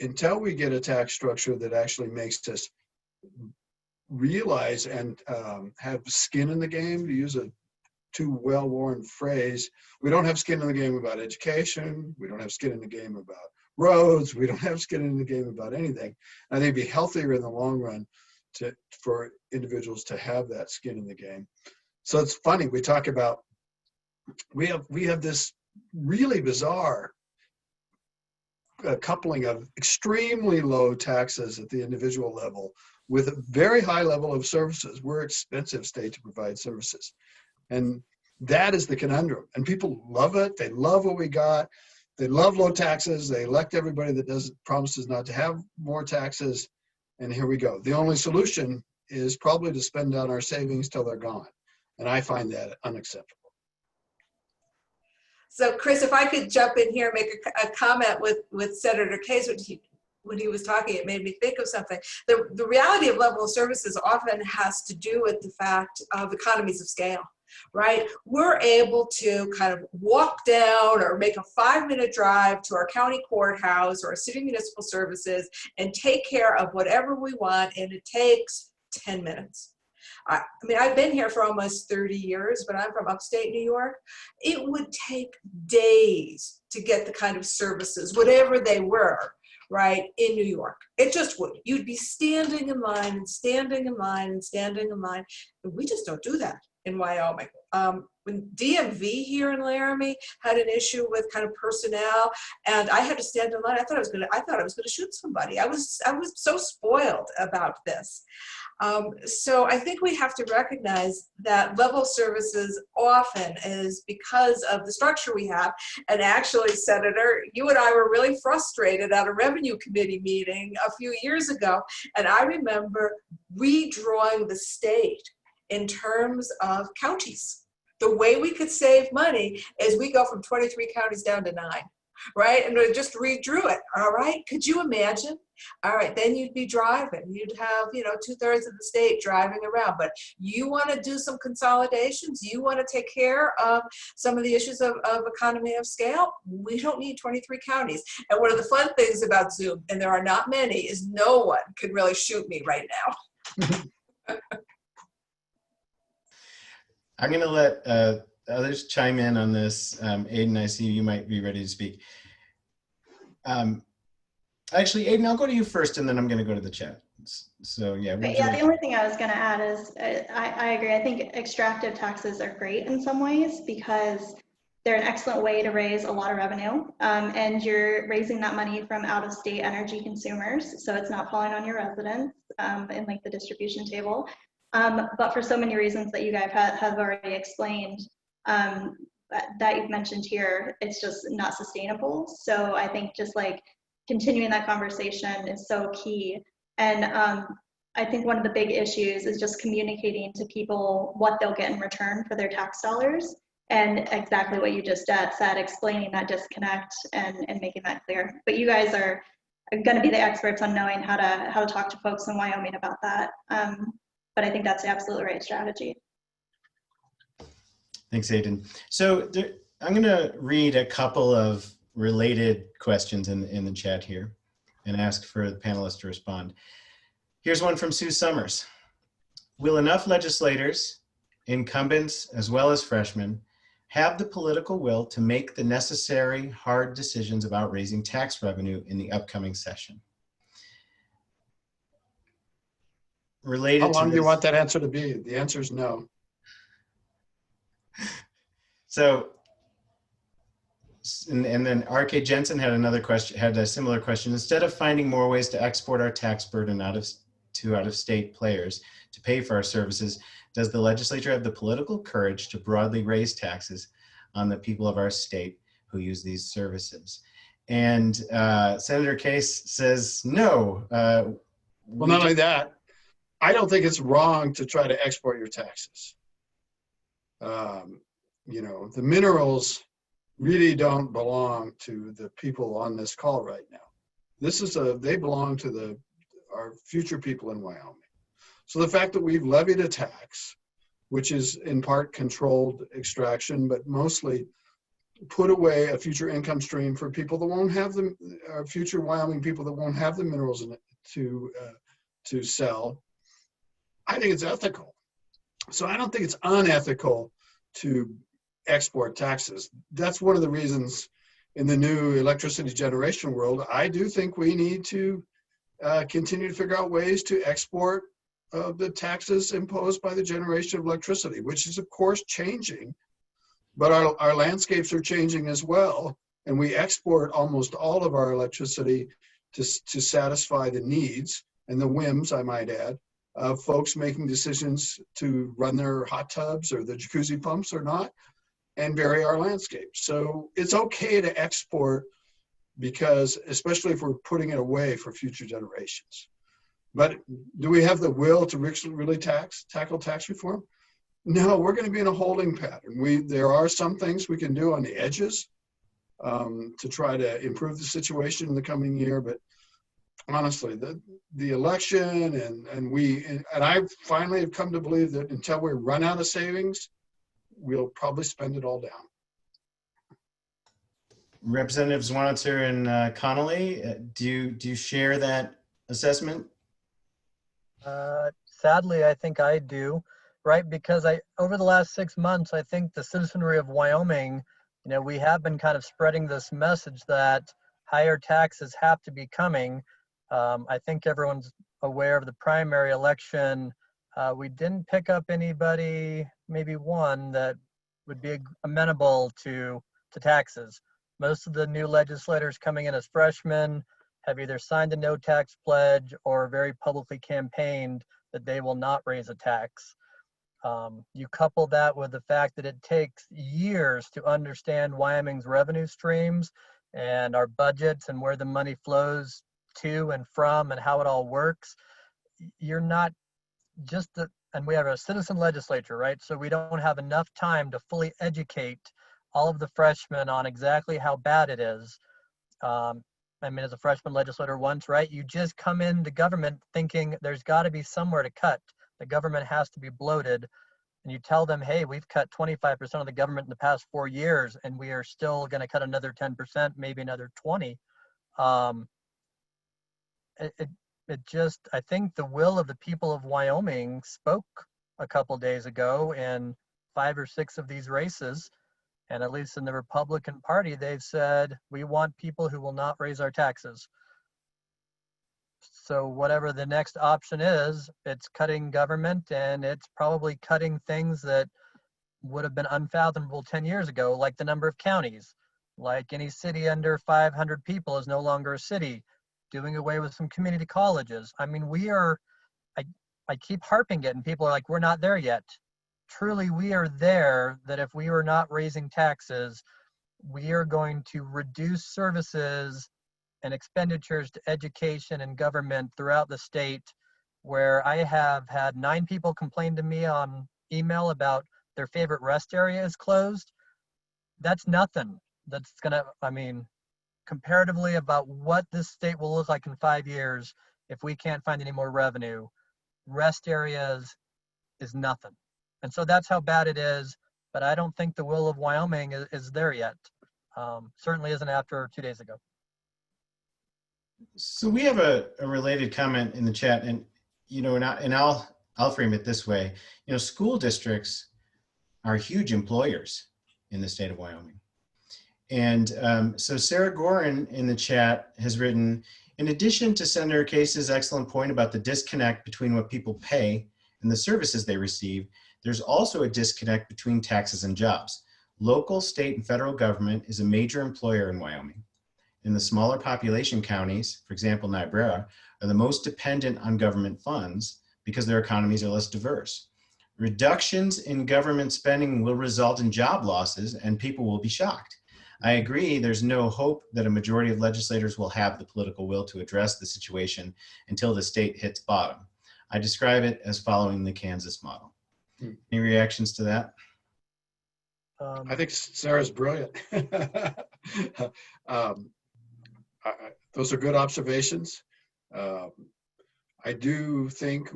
until we get a tax structure that actually makes us realize and have skin in the game, to use a too well-worn phrase, we don't have skin in the game about education, we don't have skin in the game about roads, we don't have skin in the game about anything. I think it'd be healthier in the long run for individuals to have that skin in the game. So it's funny, we talk about, we have this really bizarre coupling of extremely low taxes at the individual level with a very high level of services. We're an expensive state to provide services. And that is the conundrum. And people love it. They love what we got. They love low taxes. They elect everybody that promises not to have more taxes. And here we go. The only solution is probably to spend down our savings till they're gone. And I find that unacceptable. So Chris, if I could jump in here and make a comment with Senator Case, when he was talking, it made me think of something. The reality of level of services often has to do with the fact of economies of scale, right? We're able to kind of walk down or make a 5-minute drive to our county courthouse or our city municipal services and take care of whatever we want, and it takes 10 minutes. I mean, I've been here for almost 30 years, but I'm from upstate New York. It would take days to get the kind of services, whatever they were, right, in New York. It just would. You'd be standing in line and standing in line and standing in line. And we just don't do that in Wyoming. When DMV here in Laramie had an issue with kind of personnel, and I had to stand in line, I thought I was gonna shoot somebody. I was so spoiled about this. So I think we have to recognize that level of services often is because of the structure we have. And actually, Senator, you and I were really frustrated at a revenue committee meeting a few years ago. And I remember redrawing the state in terms of counties. The way we could save money is we go from 23 counties down to 9. Right? And we just redrew it. All right. Could you imagine? All right. Then you'd be driving. You'd have, 2/3 of the state driving around. But you want to do some consolidations. You want to take care of some of the issues of economy of scale. We don't need 23 counties. And one of the fun things about Zoom, and there are not many, is no one can really shoot me right now. I'm going to let others chime in on this. Aidan, I see you might be ready to speak. Actually, Aidan, I'll go to you first, and then I'm going to go to the chat. So yeah. But yeah, the only thing I was going to add is I agree. I think extractive taxes are great in some ways because they're an excellent way to raise a lot of revenue, and you're raising that money from out-of-state energy consumers, so it's not falling on your residents in like the distribution table. But for so many reasons that you guys have already explained, that you've mentioned here, it's just not sustainable. So I think just like continuing that conversation is so key. And I think one of the big issues is just communicating to people what they'll get in return for their tax dollars, and exactly what you just said, explaining that disconnect and making that clear. But you guys are going to be the experts on knowing how to talk to folks in Wyoming about that. But I think that's the absolutely right strategy. Thanks, Aidan. So I'm going to read a couple of related questions in the chat here and ask for the panelists to respond. Here's one from Sue Summers. Will enough legislators, incumbents as well as freshmen, have the political will to make the necessary hard decisions about raising tax revenue in the upcoming session? Related How long to do you this, want that answer to be? The answer is no. so, and then R.K. Jensen had another question, had a similar question. Instead of finding more ways to export our tax burden to out-of-state players to pay for our services, does the legislature have the political courage to broadly raise taxes on the people of our state who use these services? And Senator Case says no. Well, not only that, I don't think it's wrong to try to export your taxes. You know, the minerals really don't belong to the people on this call right now. They belong to our future people in Wyoming. So the fact that we've levied a tax, which is in part controlled extraction, but mostly put away a future income stream for people that won't have them, future Wyoming people that won't have the minerals in it to sell, I think it's ethical. So I don't think it's unethical to export taxes. That's one of the reasons in the new electricity generation world, I do think we need to continue to figure out ways to export the taxes imposed by the generation of electricity, which is of course changing, but our landscapes are changing as well. And we export almost all of our electricity to satisfy the needs and the whims, I might add, of folks making decisions to run their hot tubs or the jacuzzi pumps or not, and vary our landscape. So it's okay to export, because especially if we're putting it away for future generations. But do we have the will to really tackle tax reform? No, we're going to be in a holding pattern. There are some things we can do on the edges to try to improve the situation in the coming year, but honestly, the election and I finally have come to believe that until we run out of savings, we'll probably spend it all down. Representative Zwonitzer and Connolly, do you share that assessment? Sadly, I think I do, right? Because over the last 6 months, I think the citizenry of Wyoming, you know, we have been kind of spreading this message that higher taxes have to be coming. I think everyone's aware of the primary election. We didn't pick up anybody, maybe one, that would be amenable to taxes. Most of the new legislators coming in as freshmen have either signed a no tax pledge or very publicly campaigned that they will not raise a tax. You couple that with the fact that it takes years to understand Wyoming's revenue streams and our budgets and where the money flows to and from and how it all works. You're not just and we have a citizen legislature, right? So we don't have enough time to fully educate all of the freshmen on exactly how bad it is. I mean, as a freshman legislator once, right? You just come into government thinking there's got to be somewhere to cut. The government has to be bloated. And you tell them, hey, we've cut 25% of the government in the past 4 years, and we are still going to cut another 10%, maybe another 20. It just, I think the will of the people of Wyoming spoke a couple days ago, and 5 or 6 of these races. And at least in the Republican Party, they've said, we want people who will not raise our taxes. So whatever the next option is, it's cutting government, and it's probably cutting things that would have been unfathomable 10 years ago, like the number of counties. Like any city under 500 people is no longer a city, doing away with some community colleges. I mean, I keep harping it, and people are like, we're not there yet. Truly, we are there, that if we are not raising taxes, we are going to reduce services and expenditures to education and government throughout the state, where I have had 9 people complain to me on email about their favorite rest area is closed. That's nothing. That's gonna, I mean, comparatively about what this state will look like in 5 years if we can't find any more revenue, rest areas is nothing. And so that's how bad it is, but I don't think the will of Wyoming is there yet. Certainly isn't after 2 days ago. So we have a related comment in the chat, and I'll frame it this way. School districts are huge employers in the state of Wyoming. And so Sarah Gorin in the chat has written, in addition to Senator Case's excellent point about the disconnect between what people pay and the services they receive, there's also a disconnect between taxes and jobs. Local, state, and federal government is a major employer in Wyoming. In the smaller population counties, for example, Niobrara, are the most dependent on government funds because their economies are less diverse. Reductions in government spending will result in job losses, and people will be shocked. I agree, there's no hope that a majority of legislators will have the political will to address the situation until the state hits bottom. I describe it as following the Kansas model. Any reactions to that? I think Sarah's brilliant. Those are good observations. I do think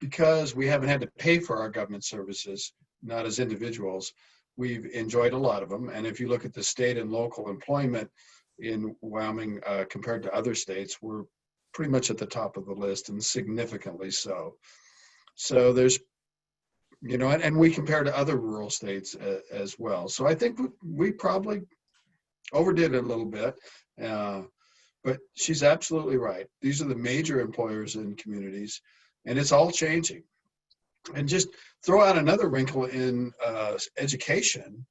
because we haven't had to pay for our government services, not as individuals, we've enjoyed a lot of them. And if you look at the state and local employment in Wyoming compared to other states, we're pretty much at the top of the list, and significantly so. So there's, and we compare to other rural states as well. So I think we probably overdid it a little bit, but she's absolutely right. These are the major employers in communities, and it's all changing. And just throw out another wrinkle in education.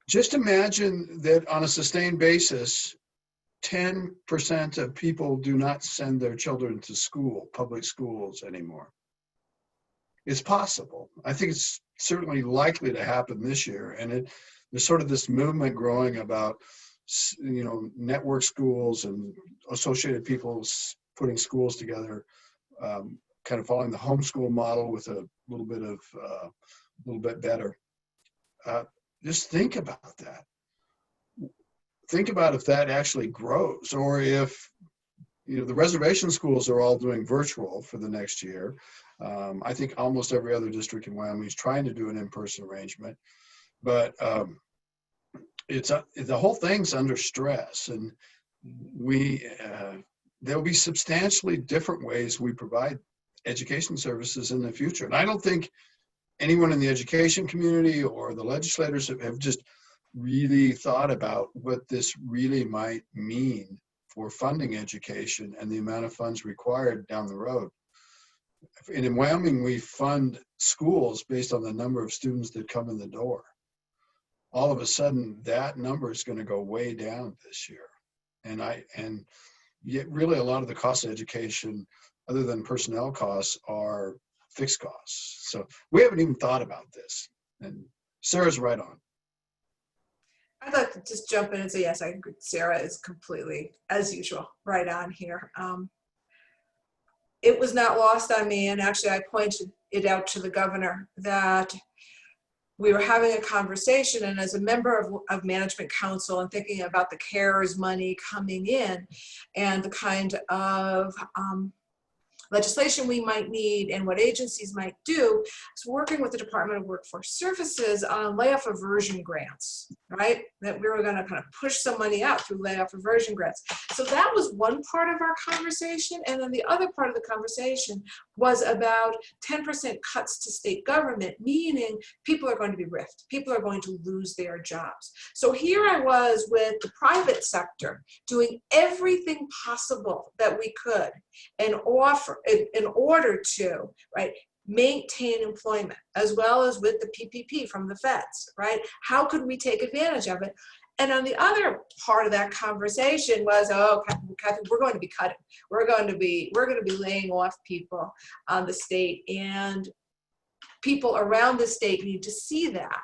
Just imagine that on a sustained basis, 10% of people do not send their children to school, public schools anymore. It's possible. I think it's certainly likely to happen this year. And there's sort of this movement growing about, network schools and associated people putting schools together, kind of following the homeschool model with a little bit better. Just think about that. Think about if that actually grows, or if the reservation schools are all doing virtual for the next year. I think almost every other district in Wyoming is trying to do an in-person arrangement, but the whole thing's under stress, and there'll be substantially different ways we provide education services in the future. And I don't think anyone in the education community or the legislators have just really thought about what this really might mean for funding education and the amount of funds required down the road. And in Wyoming, we fund schools based on the number of students that come in the door. All of a sudden, that number is going to go way down this year. And yet really a lot of the cost of education, other than personnel costs, are fixed costs. So we haven't even thought about this. And Sarah's right on. I'd like to just jump in and say, yes, I agree. Sarah is completely, as usual, right on here. It was not lost on me, and actually I pointed it out to the governor, that we were having a conversation, and as a member of management council and thinking about the CARES money coming in and the kind of legislation we might need and what agencies might do, is working with the Department of Workforce Services on layoff aversion grants, right? That we were going to kind of push some money out through layoff aversion grants. So that was one part of our conversation. And then the other part of the conversation was about 10% cuts to state government, meaning people are going to be riffed. People are going to lose their jobs. So here I was with the private sector doing everything possible that we could in order to, right, maintain employment, as well as with the PPP from the feds, right? How could we take advantage of it? And on the other part of that conversation was, oh, Cathy, we're going to be cutting. We're going to be laying off people on the state, and people around the state need to see that.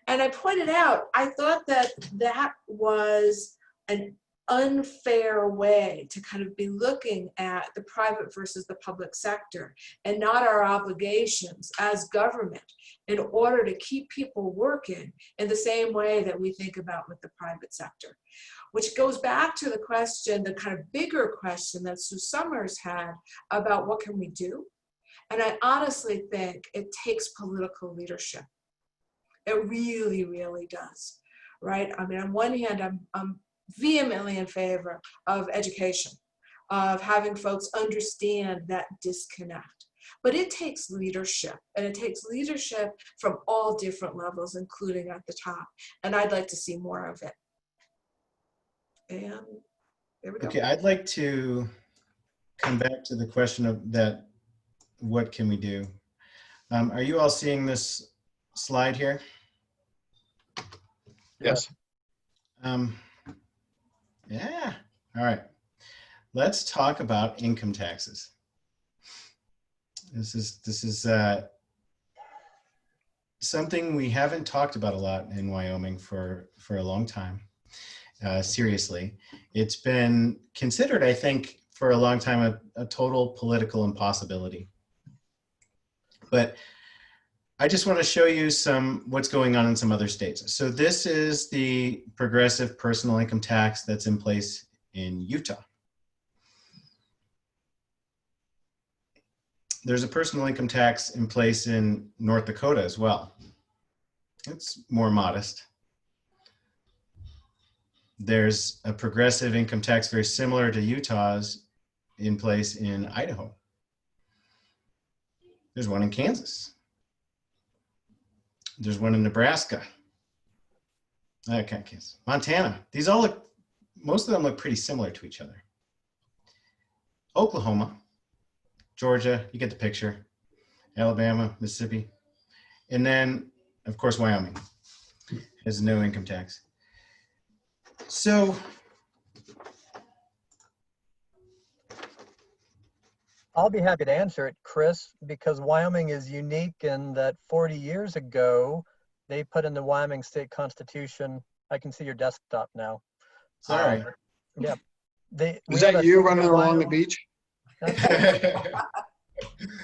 And I pointed out, I thought that that was an unfair way to kind of be looking at the private versus the public sector, and not our obligations as government in order to keep people working in the same way that we think about with the private sector. Which goes back to the question, the kind of bigger question that Sue Summers had about what can we do? And I honestly think it takes political leadership. It really, really does, right? I mean, on one hand, I'm vehemently in favor of education, of having folks understand that disconnect. But it takes leadership, and it takes leadership from all different levels, including at the top. And I'd like to see more of it. And there we go. Okay, I'd like to come back to the question of that, what can we do? Are you all seeing this slide here? Yes. Yeah, all right. Let's talk about income taxes. This is something we haven't talked about a lot in Wyoming for a long time. Seriously, it's been considered, I think, for a long time a total political impossibility. But I just want to show you what's going on in some other states. So this is the progressive personal income tax that's in place in Utah. There's a personal income tax in place in North Dakota as well. It's more modest. There's a progressive income tax very similar to Utah's in place in Idaho. There's one in Kansas. There's one in Nebraska. Okay, Kansas. Montana. These all look, most of them look pretty similar to each other. Oklahoma, Georgia, you get the picture. Alabama, Mississippi. And then, of course, Wyoming has no income tax. So, I'll be happy to answer it, Chris, because Wyoming is unique in that 40 years ago, they put in the Wyoming state constitution. I can see your desktop now. sorry. Yeah. Is that you running along the beach? The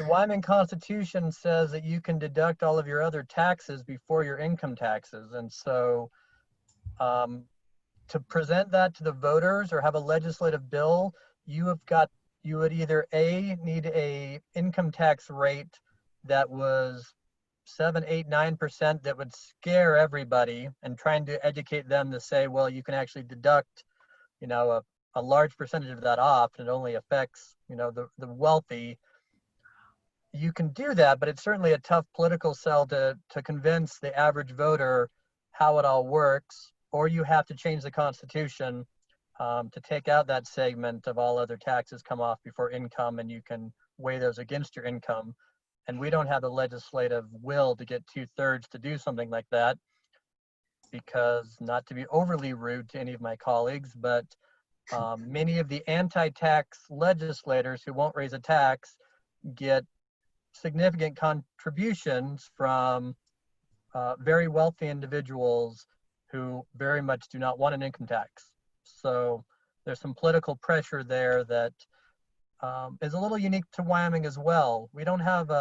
Wyoming Constitution says that you can deduct all of your other taxes before your income taxes. And so to present that to the voters or have a legislative bill, you would either need a income tax rate that was 7, 8, 9% that would scare everybody, and trying to educate them to say, well, you can actually deduct, a large percentage of that off, and it only affects, the wealthy. You can do that, but it's certainly a tough political sell to convince the average voter how it all works, or you have to change the Constitution to take out that segment of all other taxes come off before income, and you can weigh those against your income. And we don't have the legislative will to get 2/3 to do something like that, because, not to be overly rude to any of my colleagues, but many of the anti-tax legislators who won't raise a tax get significant contributions from very wealthy individuals who very much do not want an income tax. So there's some political pressure there that is a little unique to Wyoming as well. We don't have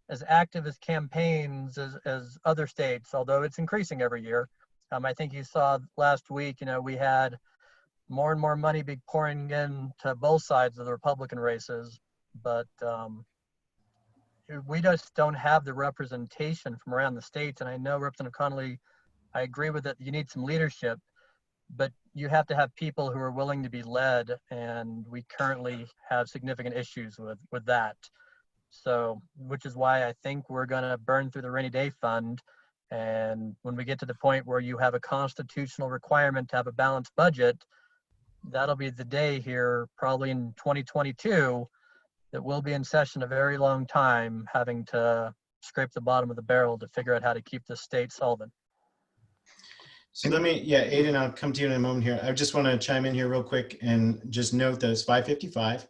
as active as campaigns as other states, although it's increasing every year. I think you saw last week, we had more and more money be pouring in to both sides of the Republican races, but we just don't have the representation from around the states. And I know Representative Connolly, I agree with it, you need some leadership, but you have to have people who are willing to be led, and we currently have significant issues with that. So, which is why I think we're going to burn through the rainy day fund. And when we get to the point where you have a constitutional requirement to have a balanced budget, that'll be the day here, probably in 2022, that we'll be in session a very long time, having to scrape the bottom of the barrel to figure out how to keep the state solvent. So let me, yeah, Aidan, I'll come to you in a moment here. I just want to chime in here real quick and just note that it's 5:55.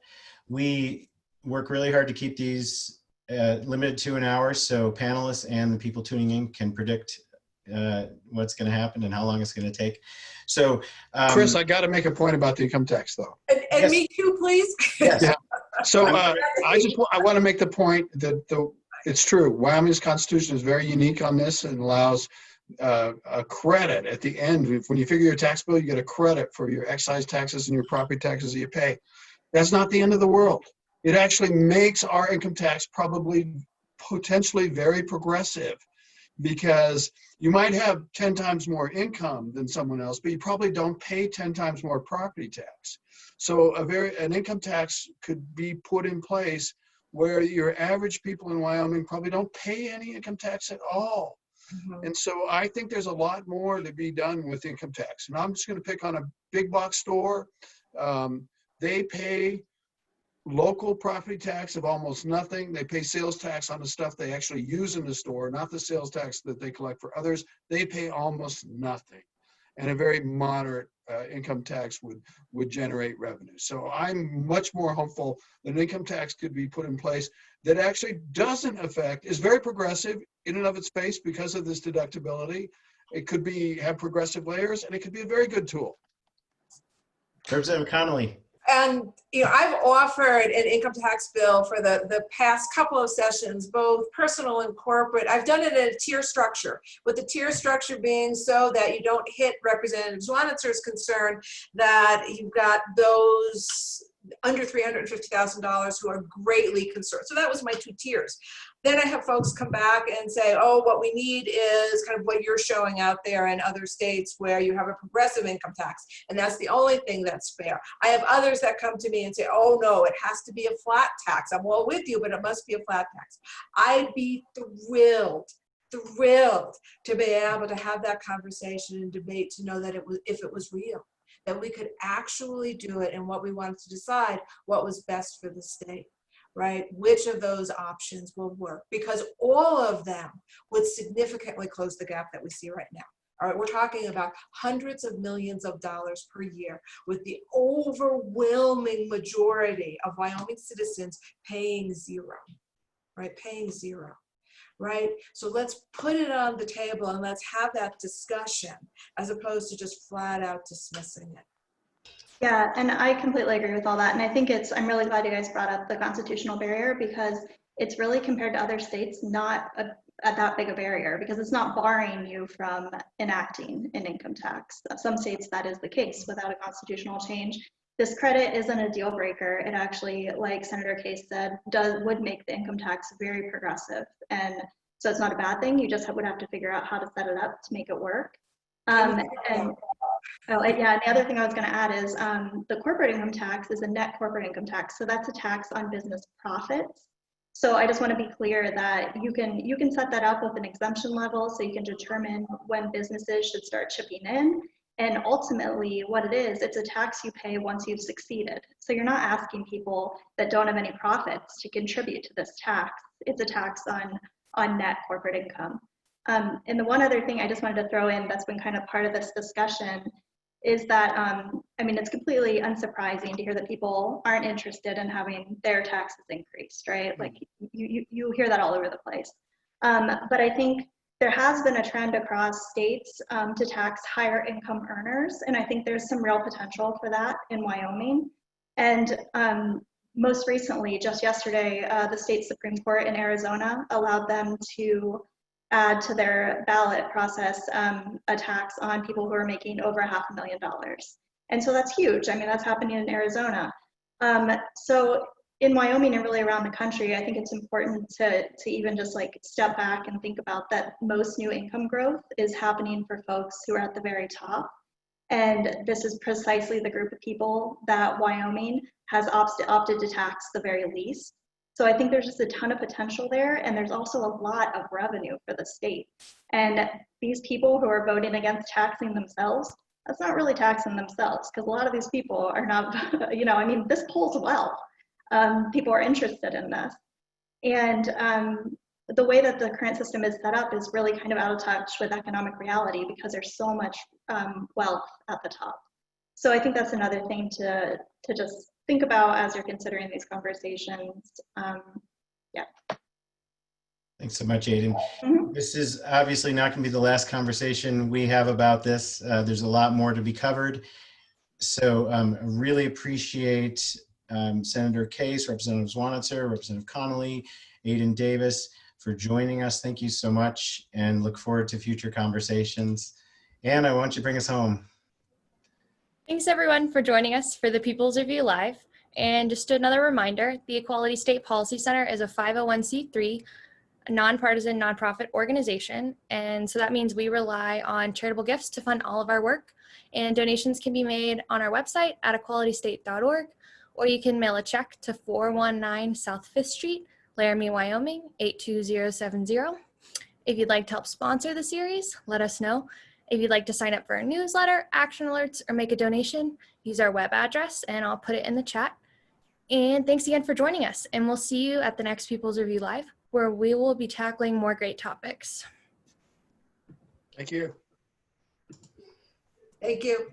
We work really hard to keep these limited to an hour, so panelists and the people tuning in can predict what's going to happen and how long it's going to take. So, Chris, I got to make a point about the income tax, though. And Yes. me too, please. Yes. Yeah. So I want to make the point that it's true. Wyoming's constitution is very unique on this and allows a credit at the end. When you figure your tax bill, you get a credit for your excise taxes and your property taxes that you pay. That's not the end of the world. It actually makes our income tax probably potentially very progressive, because you might have 10 times more income than someone else, but you probably don't pay 10 times more property tax. So an income tax could be put in place where your average people in Wyoming probably don't pay any income tax at all. Mhm. And so I think there's a lot more to be done with income tax. And I'm just going to pick on a big box store. They pay local property tax of almost nothing. They pay sales tax on the stuff they actually use in the store, not the sales tax that they collect for others. They pay almost nothing. And a very moderate income tax would generate revenue. So I'm much more hopeful that an income tax could be put in place that actually doesn't affect, is very progressive in and of its space because of this deductibility. It could have progressive layers, and it could be a very good tool. Representative Connolly. And I've offered an income tax bill for the past couple of sessions, both personal and corporate. I've done it in a tier structure, with the tier structure being so that you don't hit Representative Zwonitzer's concern that you've got those under $350,000 who are greatly concerned. So that was my 2 tiers. Then I have folks come back and say, oh, what we need is kind of what you're showing out there in other states where you have a progressive income tax, and that's the only thing that's fair. I have others that come to me and say, oh no, it has to be a flat tax. I'm all with you, but it must be a flat tax. I'd be thrilled to be able to have that conversation and debate, to know that if it was real, that we could actually do it, and what we wanted to decide what was best for the state. Right? Which of those options will work? Because all of them would significantly close the gap that we see right now. All right, we're talking about hundreds of millions of dollars per year, with the overwhelming majority of Wyoming citizens paying zero, right? Paying zero, right? So let's put it on the table and let's have that discussion, as opposed to just flat out dismissing it. Yeah, and I completely agree with all that. And I think I'm really glad you guys brought up the constitutional barrier, because it's really, compared to other states, not that big a barrier, because it's not barring you from enacting an income tax. Some states that is the case without a constitutional change. This credit isn't a deal breaker. It actually, like Senator Case said, would make the income tax very progressive. And so it's not a bad thing. You just would have to figure out how to set it up to make it work. Oh, yeah, and the other thing I was going to add is the corporate income tax is a net corporate income tax. So that's a tax on business profits. So I just want to be clear that you can set that up with an exemption level, so you can determine when businesses should start chipping in. And ultimately what it is, it's a tax you pay once you've succeeded. So you're not asking people that don't have any profits to contribute to this tax. It's a tax on net corporate income. And the one other thing I just wanted to throw in that's been kind of part of this discussion is that, I mean, it's completely unsurprising to hear that people aren't interested in having their taxes increased, right? Like you hear that all over the place. But I think there has been a trend across states to tax higher income earners. And I think there's some real potential for that in Wyoming. And most recently, just yesterday, the state Supreme Court in Arizona allowed them to add to their ballot process a tax on people who are making over $500,000. And so that's huge. I mean, that's happening in Arizona. So in Wyoming and really around the country, I think it's important to even just like step back and think about that most new income growth is happening for folks who are at the very top. And this is precisely the group of people that Wyoming has opted to tax the very least. So I think there's just a ton of potential there, and there's also a lot of revenue for the state. And these people who are voting against taxing themselves, that's not really taxing themselves, because a lot of these people are not, you know, I mean, this polls well. People are interested in this. And the way that the current system is set up is really kind of out of touch with economic reality because there's so much wealth at the top. So I think that's another thing to just think about as you're considering these conversations. Yeah. Thanks so much, Aidan. Mhm. This is obviously not going to be the last conversation we have about this. There's a lot more to be covered. So I really appreciate Senator Case, Representative Zwonitzer, Representative Connolly, Aidan Davis for joining us. Thank you so much, and look forward to future conversations. And I want you to bring us home. Thanks everyone for joining us for the People's Review Live. And just another reminder, the Equality State Policy Center is a 501c3, a nonpartisan nonprofit organization. And so that means we rely on charitable gifts to fund all of our work. And donations can be made on our website at equalitystate.org, or you can mail a check to 419 South 5th Street, Laramie, Wyoming, 82070. If you'd like to help sponsor the series, let us know. If you'd like to sign up for our newsletter, action alerts, or make a donation, use our web address and I'll put it in the chat. And thanks again for joining us, and we'll see you at the next People's Review Live, where we will be tackling more great topics. Thank you. Thank you.